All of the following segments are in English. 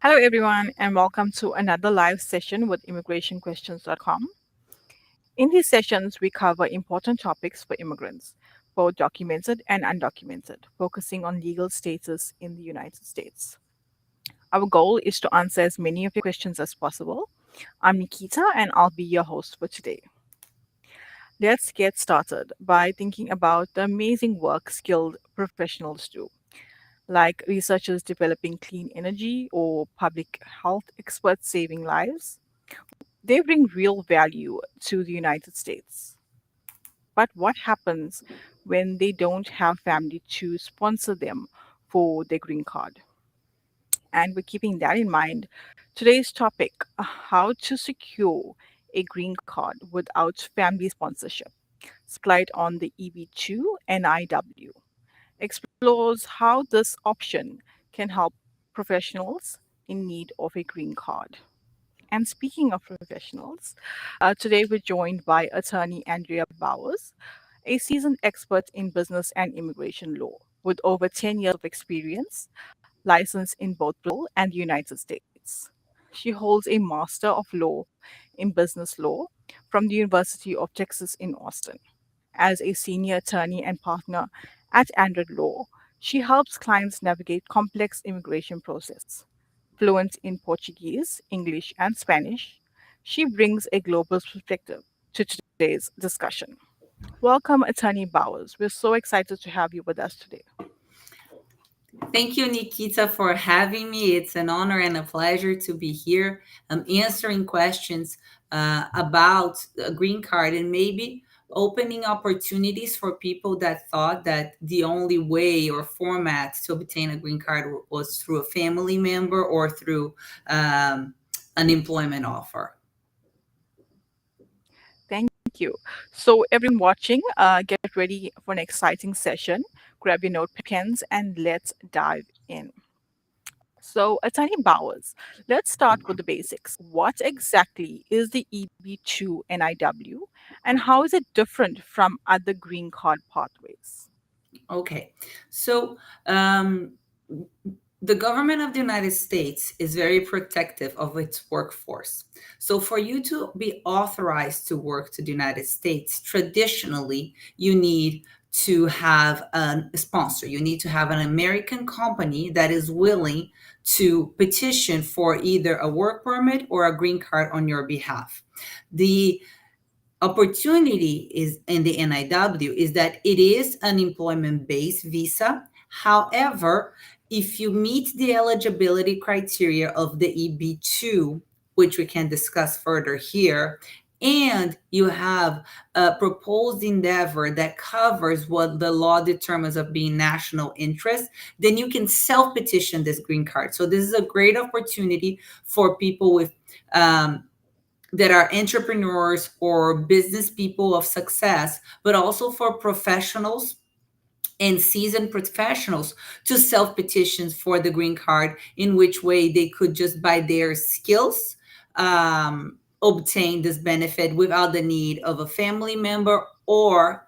Hello, everyone, and welcome to another live session with immigrationquestions.com. In these sessions, we cover important topics for immigrants, both documented and undocumented, focusing on legal status in the United States. Our goal is to answer as many of your questions as possible. I'm Nikita, and I'll be your host for today. Let's get started by thinking about the amazing work skilled professionals do, like researchers developing clean energy or public health experts saving lives. They bring real value to the United States. But what happens when they don't have family to sponsor them for their green card? And we're keeping that in mind. Today's topic, how to secure a green card without family sponsorship, spotlight on the EB-2 NIW, explores how this option can help professionals in need of a green card. And speaking of professionals, today we're joined by attorney Andrea Bowers, a seasoned expert in business and immigration law with over 10 years of experience, licensed in both Brazil and the United States. She holds a Master of Law in Business Law from the University of Texas in Austin. As a senior attorney and partner at Andred Law, she helps clients navigate complex immigration process. Fluent in Portuguese, English, and Spanish, she brings a global perspective to today's discussion. Welcome, Attorney Bowers. We're so excited to have you with us today. Thank you, Nikita, for having me. It's an honor and a pleasure to be here answering questions about a green card and maybe opening opportunities for people that thought that the only way or format to obtain a green card was through a family member or through an employment offer. Thank you. So, everyone watching, get ready for an exciting session. Grab your notepads and let's dive in. So, Attorney Bowers, let's start with the basics. What exactly is the EB-2 NIW and how is it different from other green card pathways? Okay, so um, the government of the United States is very protective of its workforce. So, for you to be authorized to work to the United States, traditionally, you need to have a sponsor. You need to have an American company that is willing to petition for either a work permit or a green card on your behalf. The opportunity is in the NIW is that it is an employment based visa. However, if you meet the eligibility criteria of the EB-2, which we can discuss further here, and you have a proposed endeavor that covers what the law determines of being national interest, then you can self petition this green card. So, this is a great opportunity for people with that are entrepreneurs or business people of success, but also for professionals and seasoned professionals to self petitions for the green card, in which way they could just by their skills obtain this benefit without the need of a family member or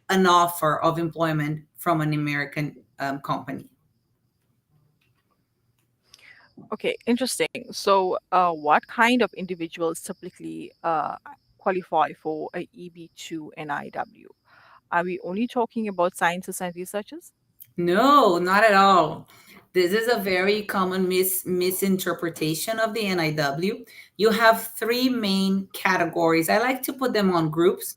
an offer of employment from an American company. Okay, interesting. So, what kind of individuals typically qualify for a EB-2 NIW? Are we only talking about scientists and researchers? No, not at all. This is a very common misinterpretation of the NIW. You have three main categories. I like to put them on groups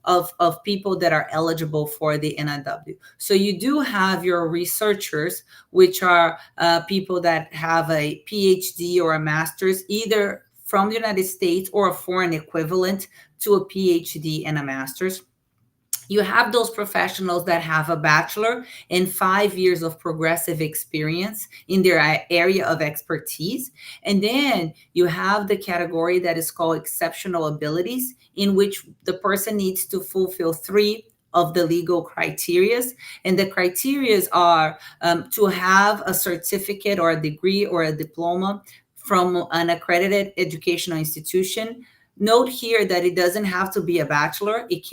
of people that are eligible for the NIW. So you do have your researchers, which are people that have a PhD or a master's, either from the United States or a foreign equivalent to a PhD and a master's. You have those professionals that have a bachelor and 5 years of progressive experience in their area of expertise. And then you have the category that is called exceptional abilities, in which the person needs to fulfill three of the legal criterias. And the criterias are to have a certificate or a degree or a diploma from an accredited educational institution. Note here that it doesn't have to be a bachelor. It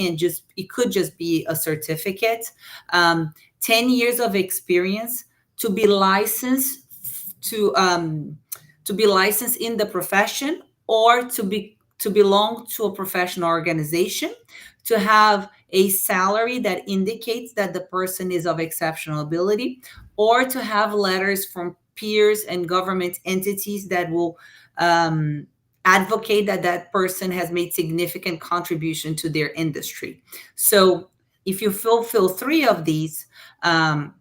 could just be a certificate. 10 years of experience, to be licensed to to be licensed in the profession, or to belong to a professional organization, to have a salary that indicates that the person is of exceptional ability, or to have letters from peers and government entities that will um, advocate that that person has made significant contribution to their industry. So if you fulfill three of these, um,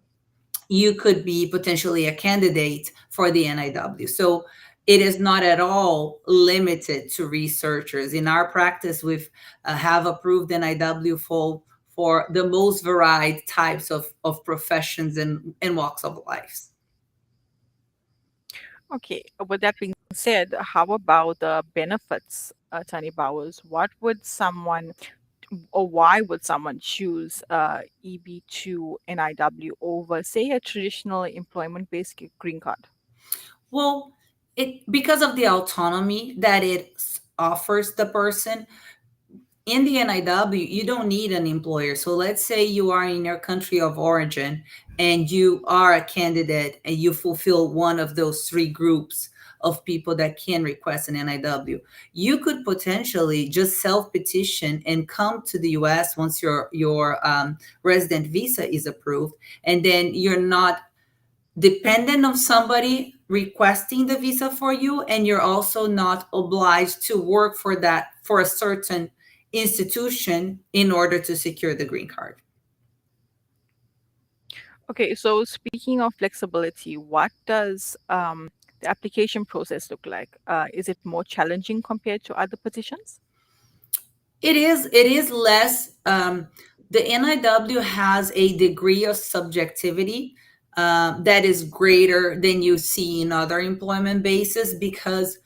you could be potentially a candidate for the NIW. So it is not at all limited to researchers. In our practice, we've have approved NIW for the most varied types of professions and walks of life. Okay, with that being said, how about the benefits, Tani Bowers? What would someone or why would someone choose EB-2 NIW over, say, a traditional employment-based green card? Well, it because of the autonomy that it offers the person. In the NIW, you don't need an employer. So let's say you are in your country of origin and you are a candidate and you fulfill one of those three groups of people that can request an NIW. You could potentially just self petition and come to the US once your resident visa is approved, and then you're not dependent on somebody requesting the visa for you, and you're also not obliged to work for a certain institution in order to secure the green card. Okay, so speaking of flexibility, what does the application process look like? Is it more challenging compared to other positions? It is less. The NIW has a degree of subjectivity that is greater than you see in other employment bases, because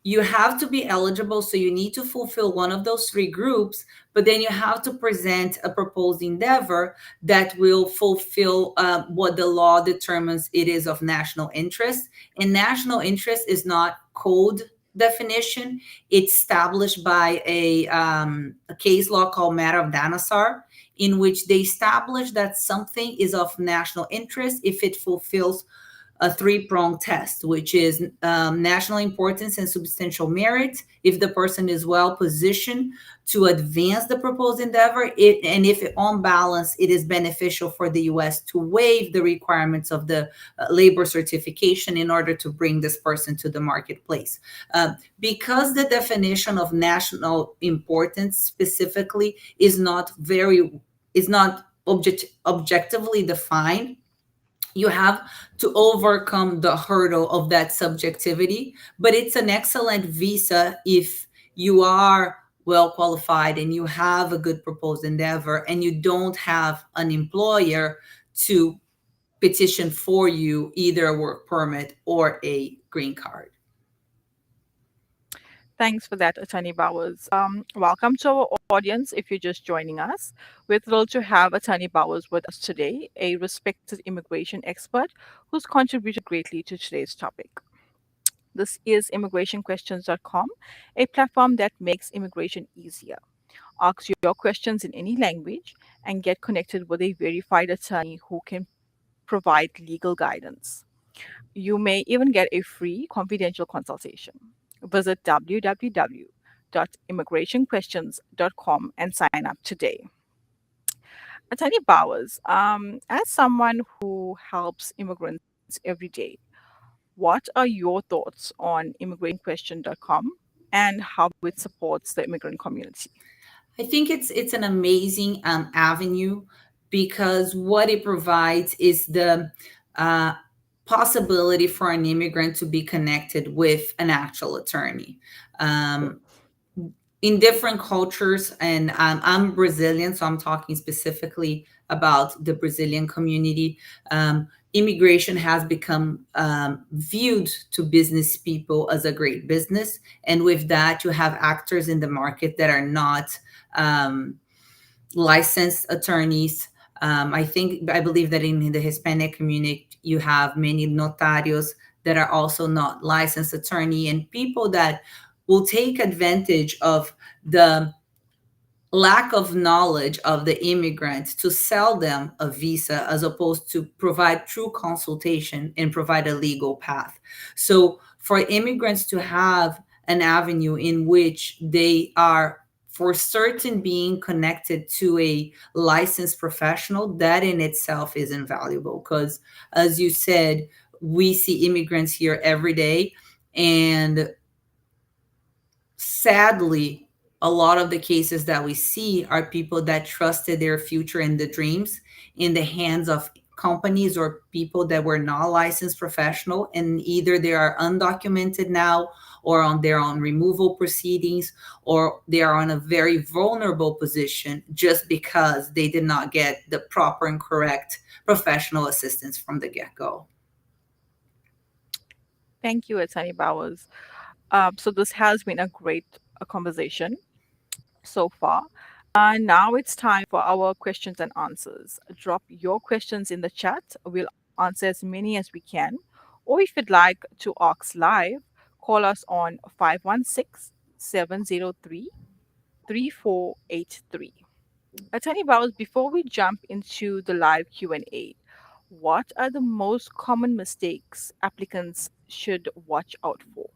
you have to be eligible. So you need to fulfill one of those three groups, but then you have to present a proposed endeavor that will fulfill what the law determines it is of national interest. And national interest is not code definition. It's established by a case law called Matter of Danassar, in which they establish that something is of national interest if it fulfills a three-pronged test, which is national importance and substantial merit, if the person is well positioned to advance the proposed endeavor, and if on balance it is beneficial for the US to waive the requirements of the labor certification in order to bring this person to the marketplace. Because the definition of national importance specifically is not objectively defined, you have to overcome the hurdle of that subjectivity. But it's an excellent visa if you are well qualified and you have a good proposed endeavor and you don't have an employer to petition for you either a work permit or a green card. Thanks for that, Attorney Bowers. Welcome to our audience. If you're just joining us, we're thrilled to have Attorney Bowers with us today, a respected immigration expert who's contributed greatly to today's topic. This is immigrationquestions.com, a platform that makes immigration easier. Ask your questions in any language and get connected with a verified attorney who can provide legal guidance. You may even get a free confidential consultation. Visit www.immigrationquestions.com and sign up today. Attorney Bowers, as someone who helps immigrants every day, what are your thoughts on immigrationquestion.com and how it supports the immigrant community? I think it's an amazing avenue, because what it provides is the uh, possibility for an immigrant to be connected with an actual attorney. Um, in different cultures, and I'm Brazilian, so I'm talking specifically about the Brazilian community. Immigration has become viewed to business people as a great business, and with that, you have actors in the market that are not um, licensed attorneys. I believe that in the Hispanic community, you have many notarios that are also not licensed attorney, and people that will take advantage of the lack of knowledge of the immigrant to sell them a visa as opposed to provide true consultation and provide a legal path. So for immigrants to have an avenue in which they are for certain being connected to a licensed professional, that in itself is invaluable because, as you said, we see immigrants here every day, and sadly, a lot of the cases that we see are people that trusted their future and the dreams in the hands of companies or people that were not licensed professional, and either they are undocumented now or on their own removal proceedings, or they are in a very vulnerable position just because they did not get the proper and correct professional assistance from the get-go. Thank you, Atani Bowers. So this has been a great conversation so far. Now it's time for our questions and answers. Drop your questions in the chat. We'll answer as many as we can. Or if you'd like to ask live, call us on 516-703-3483. Attorney Bowers, before we jump into the live Q&A, what are the most common mistakes applicants should watch out for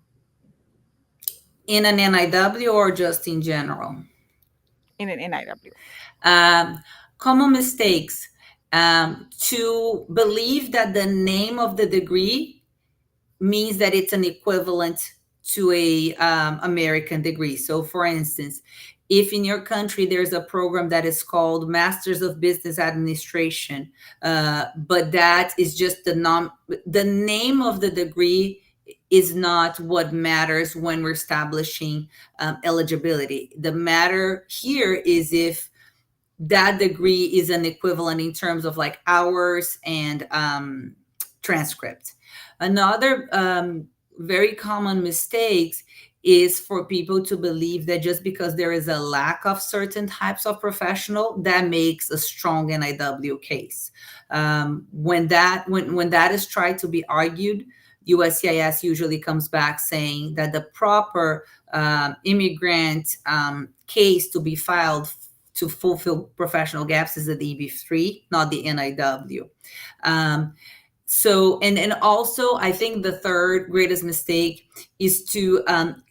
In an NIW or just in general? in an NIW? Um, Common mistakes, to believe that the name of the degree means that it's an equivalent to a American degree. So, for instance, if in your country there's a program that is called Masters of Business Administration, but that is just the name of the degree is not what matters when we're establishing eligibility. The matter here is if that degree is an equivalent in terms of like hours and transcript. Another very common mistakes is for people to believe that just because there is a lack of certain types of professional, that makes a strong NIW case. When that is tried to be argued, USCIS usually comes back saying that the proper immigrant case to be filed to fulfill professional gaps is the EB-3, not the NIW. And also, I think the third greatest mistake is to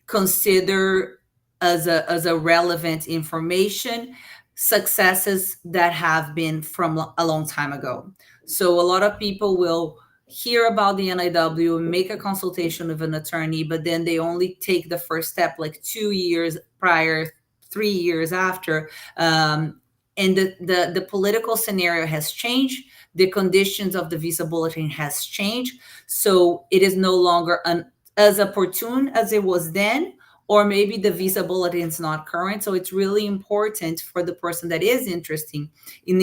consider as a relevant information successes that have been from a long time ago. So a lot of people will hear about the NIW, make a consultation with an attorney, but then they only take the first step like 2 years prior, 3 years after, and the political scenario has changed. The conditions of the visa bulletin has changed, so it is no longer as opportune as it was then, or maybe the visa bulletin is not current. So it's really important for the person that is interested in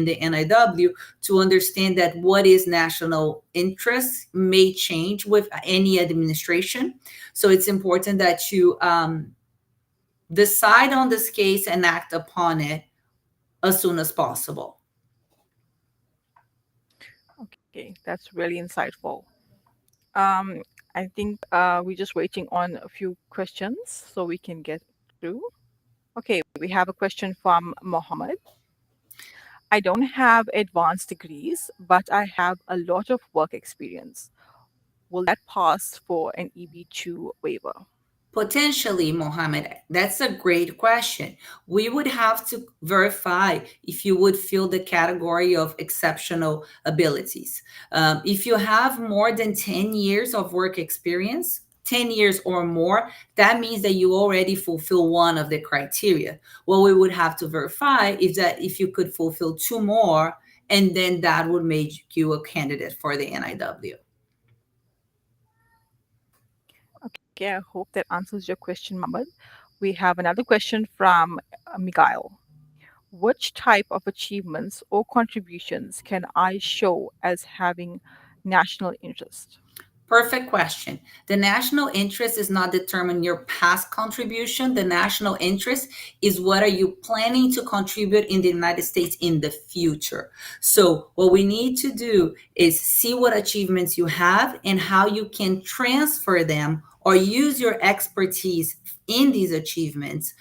the NIW to understand that what is national interest may change with any administration. So it's important that you decide on this case and act upon it as soon as possible. Okay, that's really insightful. I think we're just waiting on a few questions so we can get through. Okay, we have a question from Mohammed. I don't have advanced degrees, but I have a lot of work experience. Will that pass for an EB-2 waiver? Potentially, Mohammed, that's a great question. We would have to verify if you would fill the category of exceptional abilities. If you have more than 10 years of work experience, 10 years or more, that means that you already fulfill one of the criteria. What we would have to verify is that if you could fulfill two more, and then that would make you a candidate for the NIW. Okay, I hope that answers your question, Mohammed. We have another question from Miguel. Which type of achievements or contributions can I show as having national interest? Perfect question. The national interest is not determine your past contribution. The national interest is what are you planning to contribute in the United States in the future. So what we need to do is see what achievements you have and how you can transfer them or use your expertise in these achievements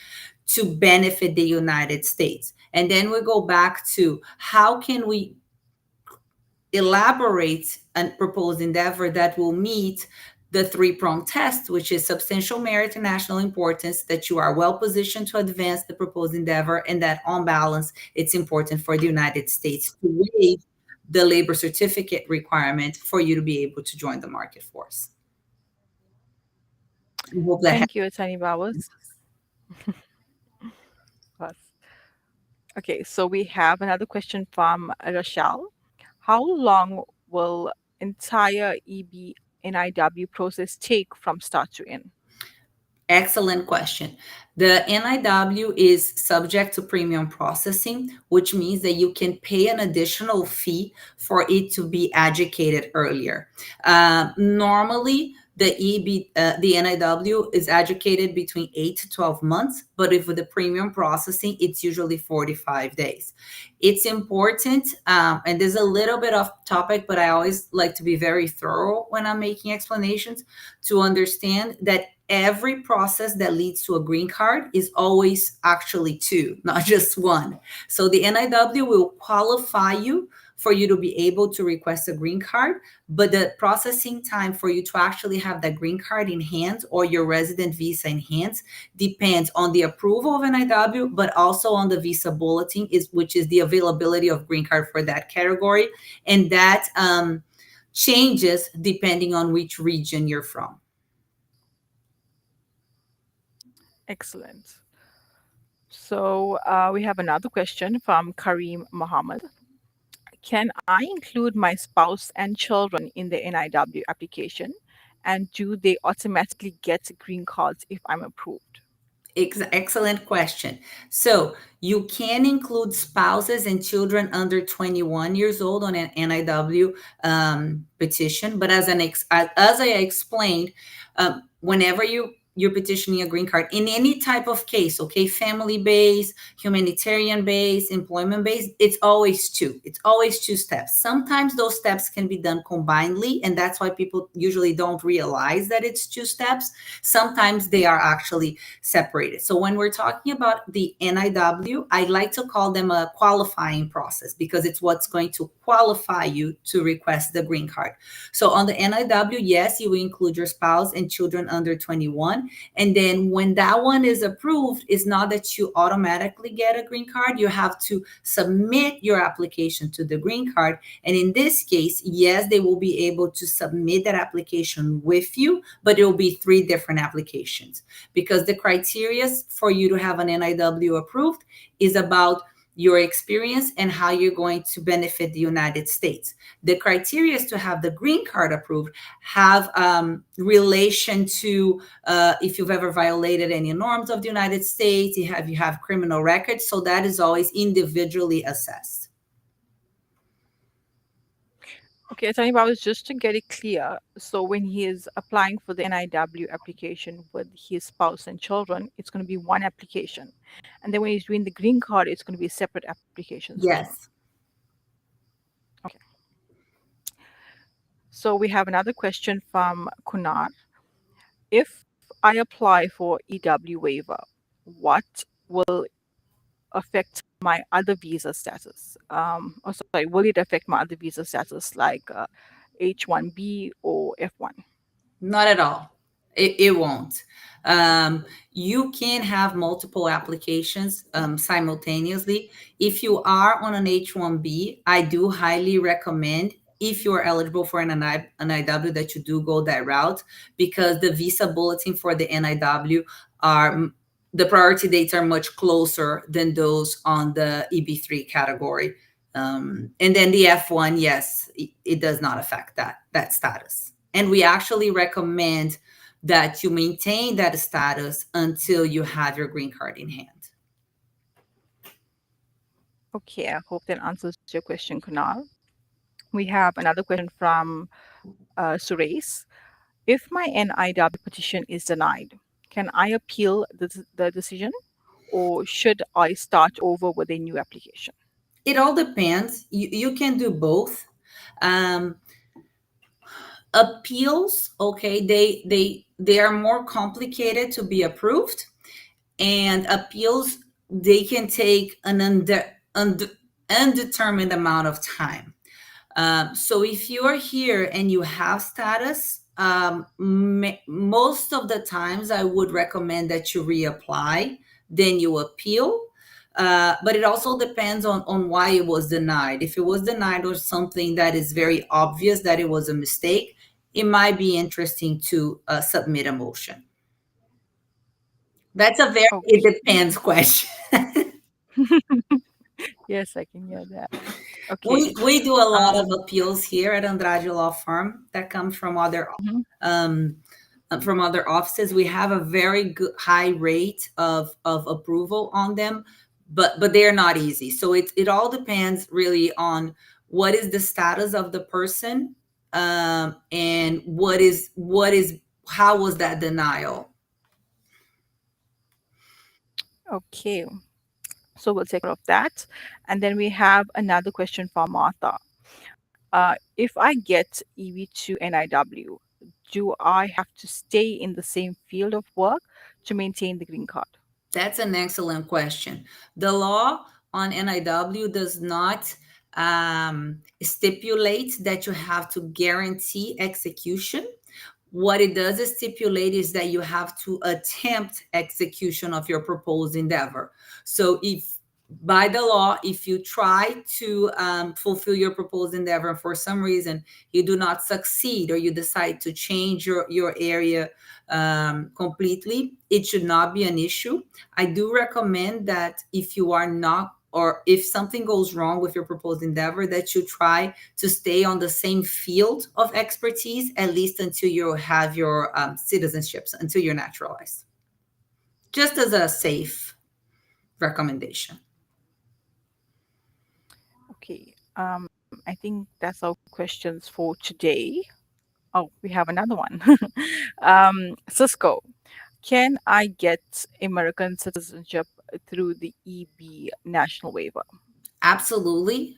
to benefit the United States. And then we go back to how can we elaborate a proposed endeavor that will meet the three-pronged test, which is substantial merit and national importance, that you are well positioned to advance the proposed endeavor, and that on balance, it's important for the United States to waive the labor certificate requirement for you to be able to join the market force. I hope that Thank you, Attorney Bowers. Plus. Okay, so we have another question from Rochelle. How long will entire EB NIW process take from start to end? Excellent question. The NIW is subject to premium processing, which means that you can pay an additional fee for it to be adjudicated earlier. Normally, the NIW is adjudicated between 8 to 12 months, but if with the premium processing, it's usually 45 days. It's important, and there's a little bit off topic, but I always like to be very thorough when I'm making explanations, to understand that every process that leads to a green card is always actually two, not just one. So the NIW will qualify you for you to be able to request a green card, but the processing time for you to actually have that green card in hand or your resident visa in hand depends on the approval of NIW, but also on the visa bulletin, which is the availability of green card for that category, and that changes depending on which region you're from. Excellent. So we have another question from Kareem Mohammed. Can I include my spouse and children in the NIW application? And do they automatically get green cards if I'm approved? Excellent question. So you can include spouses and children under 21 years old on an NIW petition, but as I explained, whenever you're petitioning a green card in any type of case, okay, family based, humanitarian based, employment based, it's always two. It's always two steps. Sometimes those steps can be done combinedly, and that's why people usually don't realize that it's two steps. Sometimes they are actually separated. So when we're talking about the NIW, I like to call them a qualifying process because it's what's going to qualify you to request the green card. So on the NIW, yes, you will include your spouse and children under 21. And then when that one is approved, it's not that you automatically get a green card. You have to submit your application to the green card. And in this case, yes, they will be able to submit that application with you, but it will be 3 different applications because the criteria for you to have an NIW approved is about your experience and how you're going to benefit the United States. The criteria to have the green card approved have relation to if you've ever violated any norms of the United States, you have criminal records. So that is always individually assessed. Okay, Attorney Bowers, just to get it clear, so when he is applying for the NIW application with his spouse and children, it's going to be one application. And then when he's doing the green card, it's going to be separate applications for him. Yes. Okay. So we have another question from Kunar. If I apply for EW waiver, what will affect my other visa status? Will it affect my other visa status like H1B or F1? Not at all. It won't. You can have multiple applications simultaneously. If you are on an H1B, I do highly recommend, if you are eligible for an NIW, that you do go that route, because the visa bulletin for the NIW are, the priority dates are much closer than those on the EB-3 category. And then the F1, yes, it does not affect that status. And we actually recommend that you maintain that status until you have your green card in hand. Okay, I hope that answers your question, Kunal. We have another question from Suresh. If my NIW petition is denied, can I appeal the decision or should I start over with a new application? It all depends. You can do both. Appeals, okay, they are more complicated to be approved. and appeals, they can take an undetermined amount of time. So if you are here and you have status, most of the times I would recommend that you reapply, then you appeal. But it also depends on why it was denied. If it was denied or something that is very obvious that it was a mistake, it might be interesting to submit a motion. That's a very it Okay. depends question. Yes, I can hear that. Okay. We do a lot of Um, appeals here at Andrade Law Firm that comes mhm. um, from other offices. We have a very good high rate of approval on them, but they are not easy. So it all depends really on what is the status of the person, and what is how was that denial. Okay. So we'll take care of that. And then we have another question from Martha. If I get EB-2 NIW, do I have to stay in the same field of work to maintain the green card? That's an excellent question. The law on NIW does not stipulate that you have to guarantee execution. What it does is stipulate is that you have to attempt execution of your proposed endeavor. So if by the law, if you try to fulfill your proposed endeavor and for some reason you do not succeed or you decide to change your area completely, it should not be an issue. I do recommend that if you are not, or if something goes wrong with your proposed endeavor, that you try to stay on the same field of expertise, at least until you have your citizenships, until you're naturalized, just as a safe recommendation. Okay. I think that's our questions for today. Oh, we have another one. Cisco, can I get American citizenship through the EB national waiver? Absolutely.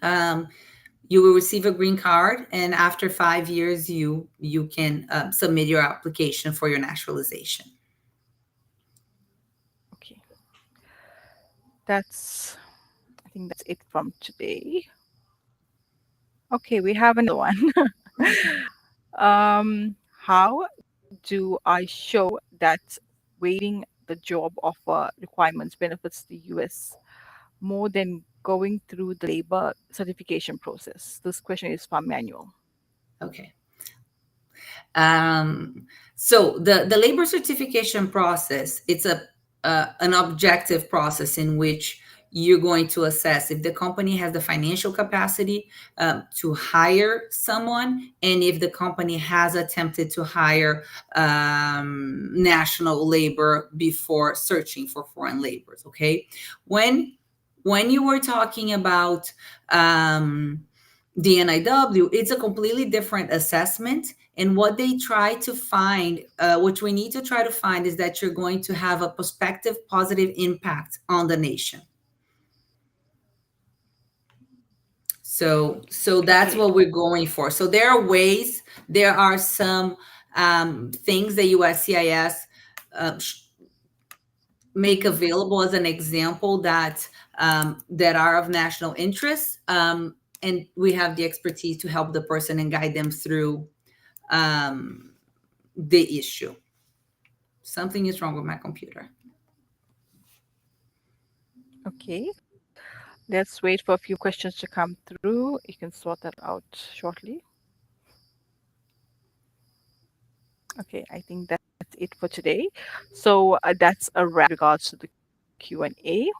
You will receive a green card, and after 5 years, you can submit your application for your naturalization. Okay. That's, I think that's it from today. Okay, we have another one. How do I show that waiting the job offer requirements benefits the US more than going through the labor certification process? This question is from Manuel. Okay. Um, so the labor certification process, it's a an objective process in which you're going to assess if the company has the financial capacity to hire someone, and if the company has attempted to hire national labor before searching for foreign laborers. Okay, when when you were talking about the NIW, it's a completely different assessment. And what they try to find, which we need to try to find, is that you're going to have a prospective positive impact on the nation. So that's Okay. what we're going for. So there are ways, there are some things that USCIS uh, make available as an example that are of national interest, and we have the expertise to help the person and guide them through um, the issue. Something is wrong with my computer. Okay. Let's wait for a few questions to come through. You can sort that out shortly. Okay, I think that's it for today. So that's a wrap regards to the Q&A.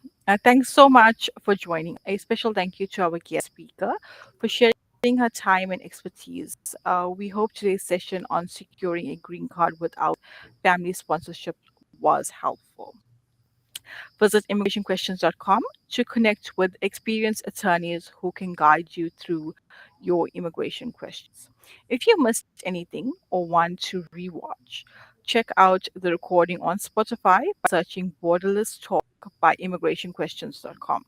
Thanks so much for joining. A special thank you to our guest speaker for sharing her time and expertise. We hope today's session on securing a green card without family sponsorship was helpful. Visit immigrationquestions.com to connect with experienced attorneys who can guide you through your immigration questions. If you missed anything or want to rewatch, check out the recording on Spotify by searching Borderless Talk by immigrationquestions.com.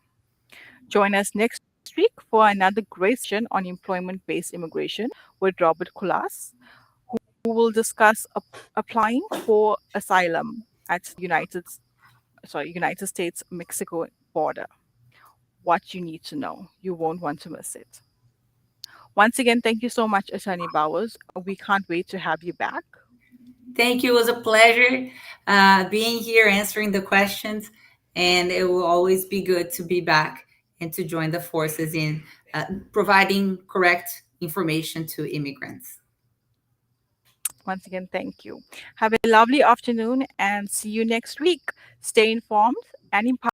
Join us next week for another great session on employment based immigration with Robert Kulas, who will discuss applying for asylum at the United States. United States Mexico border. What you need to know. You won't want to miss it. Once again, thank you so much, Attorney Bowers. We can't wait to have you back. Thank you. It was a pleasure being here, answering the questions, and it will always be good to be back and to join the forces in providing correct information to immigrants. Once again, thank you. Have a lovely afternoon and see you next week. Stay informed and empowered.